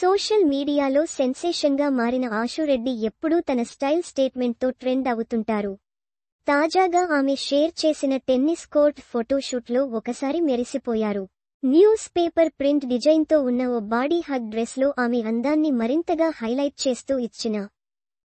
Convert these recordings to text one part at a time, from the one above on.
Social మీడియాలో సెన్సేషన్గా మారిన ఆషు రెడ్డి ఎప్పుడూ తన స్టైల్ స్టేట్మెంట్తో ట్రెండ్ అవుతుంటారు. తాజాగా ఆమె షేర్ చేసిన టెన్నిస్ కోర్ట్ ఫోటోషూట్లో ఒకసారి మెరిసిపోయారు. న్యూస్ పేపర్ ప్రింట్ డిజైన్తో ఉన్న ఓ బాడీ హగ్ డ్రెస్లో ఆమె అందాన్ని మరింతగా హైలైట్ చేస్తూ ఇచ్చిన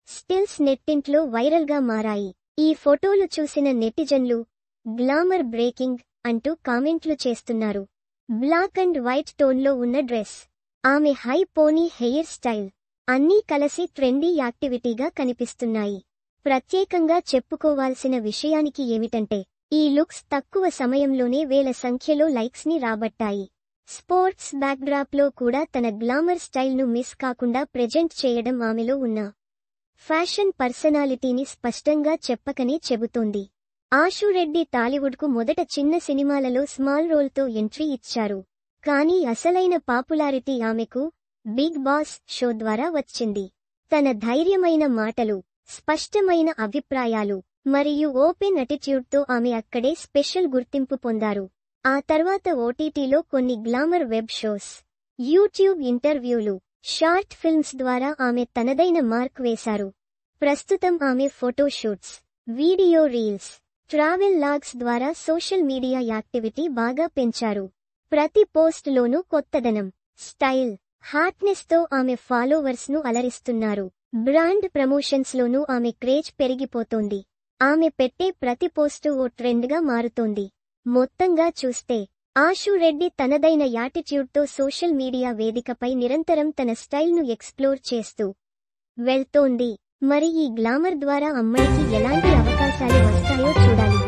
స్టిల్స్ నెట్టింట్లో వైరల్గా మారాయి. ఈ ఫోటోలు చూసిన నెటిజన్లు గ్లామర్ బ్రేకింగ్ అంటూ కామెంట్లు చేస్తున్నారు. బ్లాక్ అండ్ వైట్ టోన్లో ఉన్న డ్రెస్, ఆమె హై పోనీ హెయిర్ స్టైల్ అన్నీ కలిసి ట్రెండీ యాక్టివిటీగా కనిపిస్తున్నాయి. ప్రత్యేకంగా చెప్పుకోవాల్సిన విషయానికి ఏమిటంటే ఈ లుక్స్ తక్కువ సమయంలోనే వేల సంఖ్యలో లైక్స్ ని రాబట్టాయి. స్పోర్ట్స్ బ్యాక్డ్రాప్లో కూడా తన గ్లామర్ స్టైల్ను మిస్ కాకుండా ప్రెజెంట్ చేయడం ఆమెలో ఉన్న ఫ్యాషన్ పర్సనాలిటీని స్పష్టంగా చెప్పకనే చెబుతోంది. ఆషు రెడ్డి టాలీవుడ్కు మొదట చిన్న సినిమాలలో స్మాల్ రోల్తో ఎంట్రీ ఇచ్చారు. కానీ అసలైన పాపులారిటీ ఆమెకు బిగ్ బాస్ షో ద్వారా వచ్చింది. తన ధైర్యమైన మాటలు, స్పష్టమైన అభిప్రాయాలు మరియు ఓపెన్ అటిట్యూడ్తో ఆమె అక్కడే స్పెషల్ గుర్తింపు పొందారు. ఆ తర్వాత ఓటీటీలో కొన్ని గ్లామర్ వెబ్ షోస్, యూట్యూబ్ ఇంటర్వ్యూలు, షార్ట్ ఫిల్మ్స్ ద్వారా ఆమె తనదైన మార్క్ వేశారు. ప్రస్తుతం ఆమె photoshoots, video reels, travel logs social సోషల్ మీడియా యాక్టివిటీ బాగా పెంచారు. ప్రతి పోస్ట్లోనూ కొత్తదనం, స్టైల్, హాట్నెస్తో ఆమె ఫాలోవర్స్ను అలరిస్తున్నారు. బ్రాండ్ ప్రమోషన్స్లోనూ ఆమె క్రేజ్ పెరిగిపోతోంది. ఆమె పెట్టే ప్రతి పోస్టు ఓ ట్రెండ్గా మారుతోంది. మొత్తంగా చూస్తే ఆషు రెడ్డి తనదైన యాటిట్యూడ్తో సోషల్ మీడియా వేదికపై నిరంతరం తన స్టైల్ను ఎక్స్ప్లోర్ చేస్తూ వెళ్తోంది. మరి ఈ గ్లామర్ ద్వారా అమ్మాయికి ఎలాంటి అవకాశాలు వస్తాయో చూడాలి.